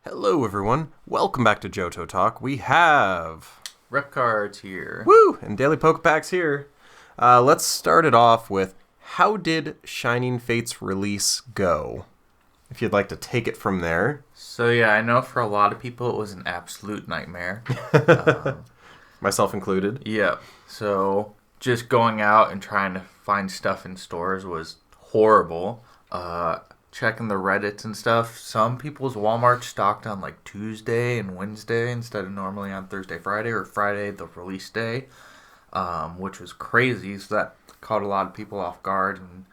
Hello, everyone. Welcome back to Johto Talk. We have... Rep cards here. Woo! And DailyPokePacks here. Let's start it off with, how did Shining Fate's release go? If you'd like to take it from there. So yeah, I know for a lot of people it was an absolute nightmare. Myself included. Yeah. So just going out and trying to find stuff in stores was horrible. Checking the Reddits and stuff. Some people's Walmart stocked on like Tuesday and Wednesday instead of normally on Thursday, Friday, or Friday, the release day, which was crazy. So that caught a lot of people off guard, and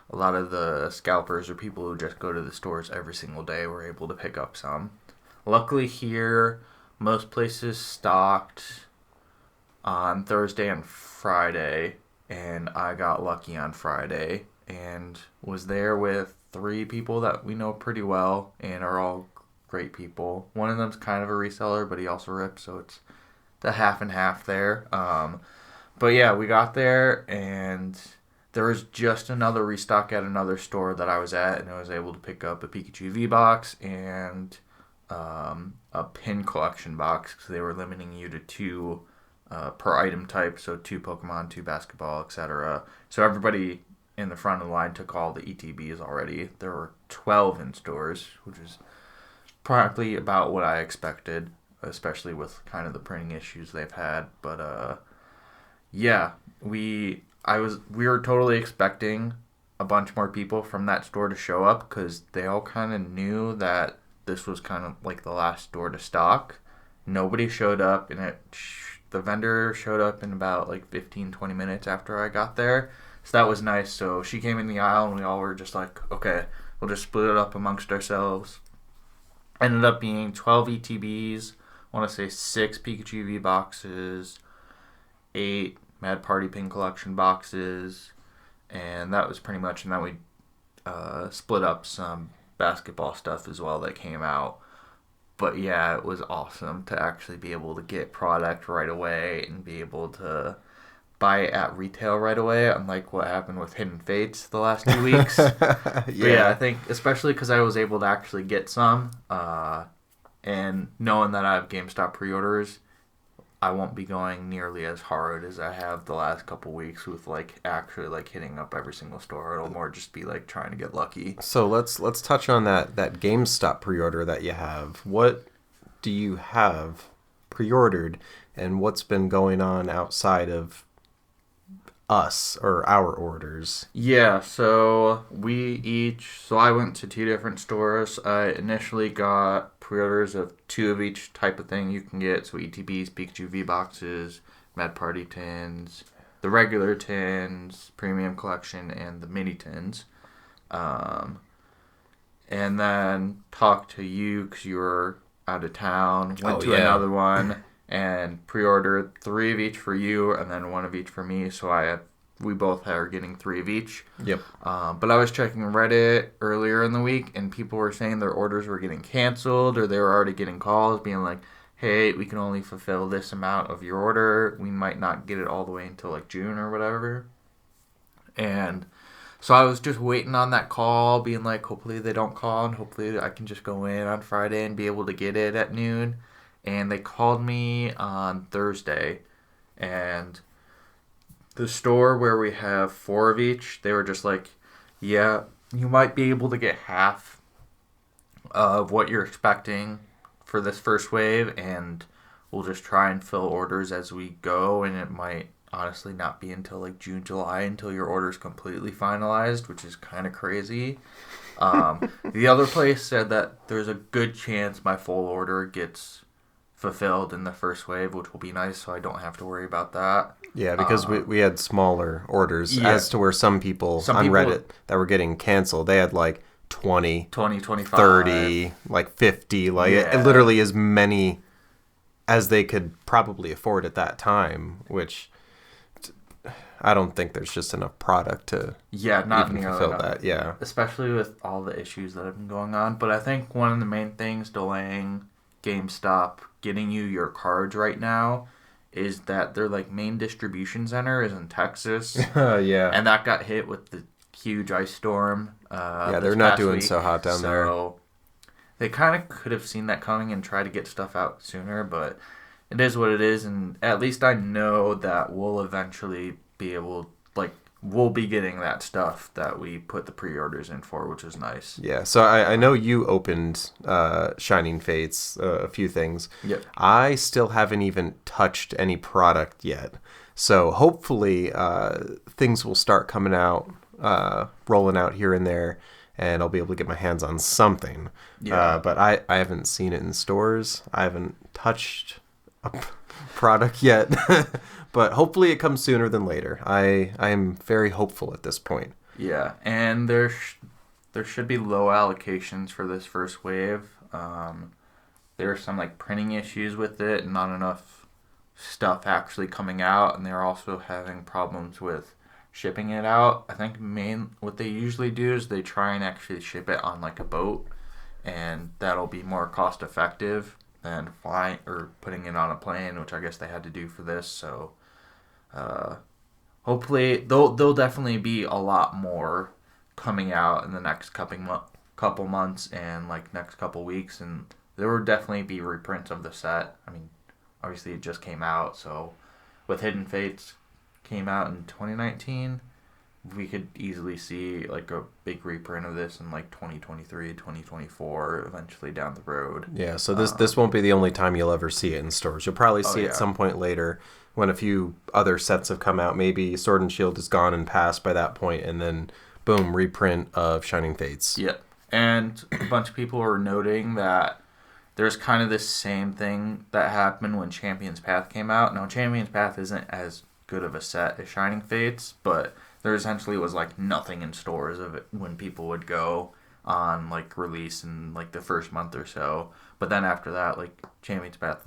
a lot of the scalpers or people who just go to the stores every single day were able to pick up some. Luckily here, most places stocked on Thursday and Friday, and I got lucky on Friday and was there with 3 people that we know pretty well and are all great people. One of them's kind of a reseller, but he also rips, so it's the half and half there. But yeah, we got there, and there was just another restock at another store that I was at, and I was able to pick up a Pikachu V box and a pin collection box, because they were limiting you to 2 per item type, so 2 Pokemon, 2 basketball, etc. So everybody in the front of the line took all the ETBs already. There were 12 in stores, which is probably about what I expected, especially with kind of the printing issues they've had. But yeah, we were totally expecting a bunch more people from that store to show up, because they all kind of knew that this was kind of like the last store to stock. Nobody showed up, and the vendor showed up in about like 15-20 minutes after I got there. So that was nice. So she came in the aisle, and we all were just like, okay, we'll just split it up amongst ourselves. Ended up being 12 ETBs, I want to say 6 Pikachu V boxes, 8 Mad Party Pin Collection boxes, and that was pretty much, and then we split up some basketball stuff as well that came out. But yeah, it was awesome to actually be able to get product right away and be able to buy it at retail right away, unlike what happened with Hidden Fates the last 2 weeks. Yeah, I think especially because I was able to actually get some, and knowing that I have Gamestop preorders, I won't be going nearly as hard as I have the last couple weeks with actually hitting up every single store. It'll more just be trying to get lucky. So let's touch on that GameStop pre-order that you have. What do you have pre-ordered, and what's been going on outside of us or our orders? Yeah, so I went to 2 different stores. I initially got pre-orders of 2 of each type of thing you can get. So ETBs, Pikachu V boxes, Mad Party tins, the regular tins, premium collection, and the mini tins. And then talked to you because you were out of town. Went to another one and pre-ordered 3 of each for you, and then 1 of each for me. So we both are getting 3 of each. Yep. But I was checking Reddit earlier in the week, and people were saying their orders were getting canceled, or they were already getting calls being like, hey, we can only fulfill this amount of your order. We might not get it all the way until June or whatever. And so I was just waiting on that call, being like, hopefully they don't call, and hopefully I can just go in on Friday and be able to get it at noon. And they called me on Thursday, and the store where we have 4 of each, they were just like, yeah, you might be able to get half of what you're expecting for this first wave, and we'll just try and fill orders as we go, and it might honestly not be until June, July until your order's completely finalized, which is kind of crazy. The other place said that there's a good chance my full order gets fulfilled in the first wave, which will be nice, so I don't have to worry about that. Yeah, because we had smaller orders, as to where some people on Reddit that were getting canceled, they had 20, 25, 30, 50, literally as many as they could probably afford at that time, which I don't think there's just enough product to not even fulfill that. Yeah, especially with all the issues that have been going on. But I think one of the main things delaying GameStop getting you your cards right now is that their like main distribution center is in Texas. Yeah. And that got hit with the huge ice storm. Yeah, they're not doing so hot down there. So they kind of could have seen that coming and tried to get stuff out sooner, but it is what it is, and at least I know that we'll eventually be able, like, we'll be getting that stuff that we put the pre-orders in for, which is nice. Yeah, so I know you opened Shining Fates, a few things. Yep. I still haven't even touched any product yet. So hopefully things will start coming out, rolling out here and there, and I'll be able to get my hands on something. Yeah. But I haven't seen it in stores. I haven't touched a product yet. But hopefully it comes sooner than later. I am very hopeful at this point. Yeah, and there should be low allocations for this first wave. There are some like printing issues with it, and not enough stuff actually coming out, and they're also having problems with shipping it out. I think what they usually do is they try and actually ship it on like a boat, and that'll be more cost effective than flying or putting it on a plane, which I guess they had to do for this. So hopefully there'll definitely be a lot more coming out in the next couple months and like next couple weeks, and there will definitely be reprints of the set. I mean, obviously it just came out, so with Hidden Fates came out in 2019, we could easily see like a big reprint of this in like 2023, 2024, eventually down the road. Yeah, so this won't be the only time you'll ever see it in stores. You'll probably see it at some point later when a few other sets have come out. Maybe Sword and Shield is gone and past by that point, and then boom, reprint of Shining Fates. Yeah, and a bunch of people are noting that there's kind of this same thing that happened when Champion's Path came out. Now, Champion's Path isn't as good of a set as Shining Fates, but there essentially was like nothing in stores of it when people would go on like release in like the first month or so. But then after that, like Champion's Path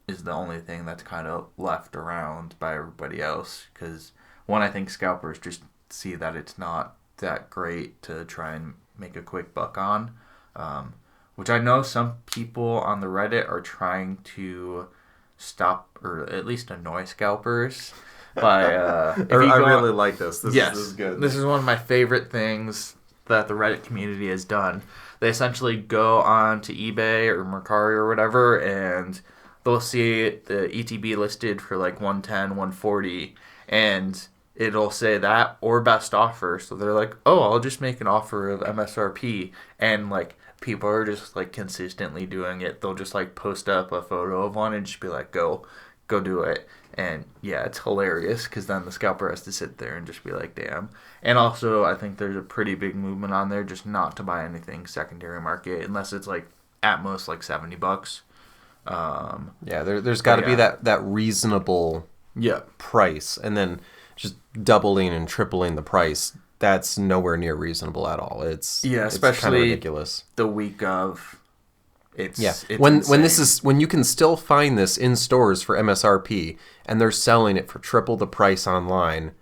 is the only thing that's kind of left around by everybody else, because one, I think scalpers just see that it's not that great to try and make a quick buck on, which I know some people on the Reddit are trying to stop or at least annoy scalpers by I really like this. This is good. This is one of my favorite things that the Reddit community has done. They essentially go on to eBay or Mercari or whatever, and they'll see the ETB listed for like 110, 140, and it'll say that or best offer. So they're like, oh, I'll just make an offer of MSRP. And like people are just like consistently doing it. They'll just like post up a photo of one and just be like, go do it. And yeah, it's hilarious because then the scalper has to sit there and just be like, damn. And also, I think there's a pretty big movement on there just not to buy anything secondary market unless it's like at most like $70. Yeah, there's got to be that reasonable price, and then just doubling and tripling the price. That's nowhere near reasonable at all. It's especially kind of ridiculous. The week of. It's when insane. when you can still find this in stores for MSRP and they're selling it for triple the price online,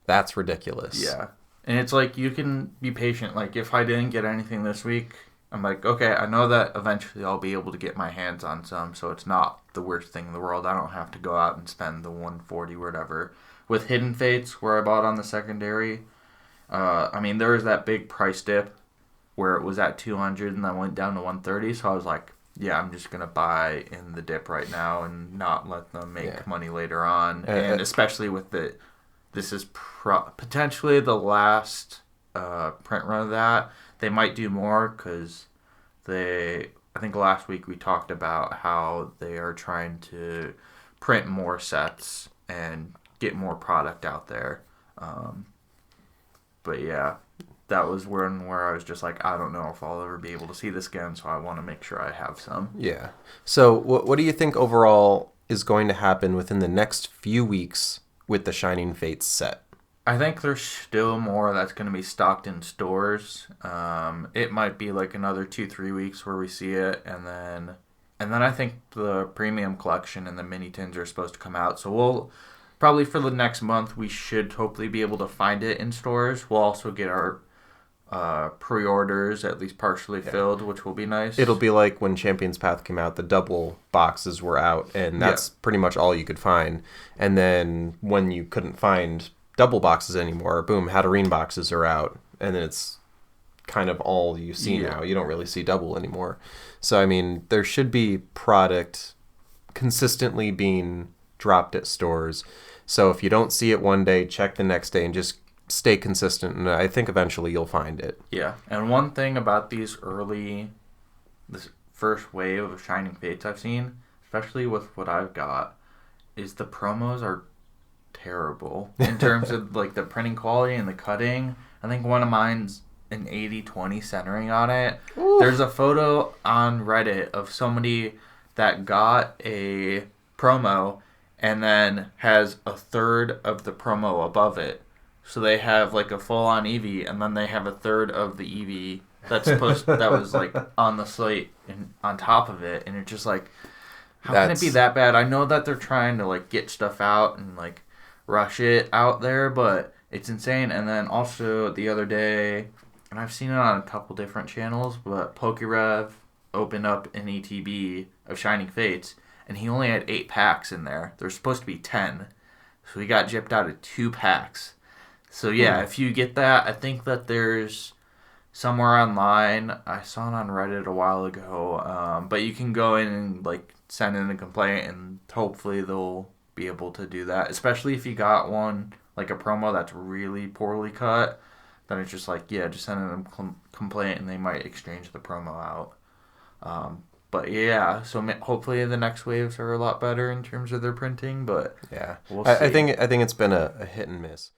that's ridiculous. Yeah, and it's like you can be patient. Like if I didn't get anything this week, I'm like, okay, I know that eventually I'll be able to get my hands on some, so it's not the worst thing in the world. I don't have to go out and spend the 140 or whatever. With Hidden Fates, where I bought on the secondary, I mean there was that big price dip where it was at 200 and then went down to 130. So I was like, yeah, I'm just going to buy in the dip right now and not let them make money later on. And especially with this is potentially the last print run of that. They might do more because I think last week we talked about how they are trying to print more sets and get more product out there. But yeah, that was where I was just like, I don't know if I'll ever be able to see this again, so I want to make sure I have some. Yeah. So what do you think overall is going to happen within the next few weeks with the Shining Fates set? I think there's still more that's going to be stocked in stores. It might be like another 2-3 weeks where we see it, and then I think the premium collection and the mini tins are supposed to come out. So we'll probably for the next month we should hopefully be able to find it in stores. We'll also get our pre-orders at least partially filled, which will be nice. It'll be like when Champion's Path came out, the double boxes were out, and that's pretty much all you could find. And then when you couldn't find double boxes anymore, boom, Hatterene boxes are out, and then it's kind of all you see Yeah. now. You don't really see double anymore. So, I mean, there should be product consistently being dropped at stores. So if you don't see it one day, check the next day and just stay consistent. And I think eventually you'll find it. Yeah. And one thing about this first wave of Shining Fates I've seen, especially with what I've got, is the promos are terrible in terms of like the printing quality and the cutting. I think one of mine's an 80-20 centering on it. Ooh. There's a photo on Reddit of somebody that got a promo and then has a third of the promo above it. So they have like a full-on Eevee, and then they have a third of the Eevee that was like on the slate and on top of it, and you're just like, how can it be that bad? I know that they're trying to like get stuff out and like rush it out there, but it's insane. And then also the other day, and I've seen it on a couple different channels, but PokeRev opened up an ETB of Shining Fates, and he only had 8 packs in there. There's supposed to be 10, so he got gypped out of 2 packs. So yeah, if you get that, I think that there's somewhere online, I saw it on Reddit a while ago, but you can go in and like send in a complaint, and hopefully they'll be able to do that, especially if you got one like a promo that's really poorly cut. Then it's just like, yeah, just send in a complaint and they might exchange the promo out. But yeah, so hopefully the next waves are a lot better in terms of their printing, but yeah, we'll see. I think it's been a hit and miss.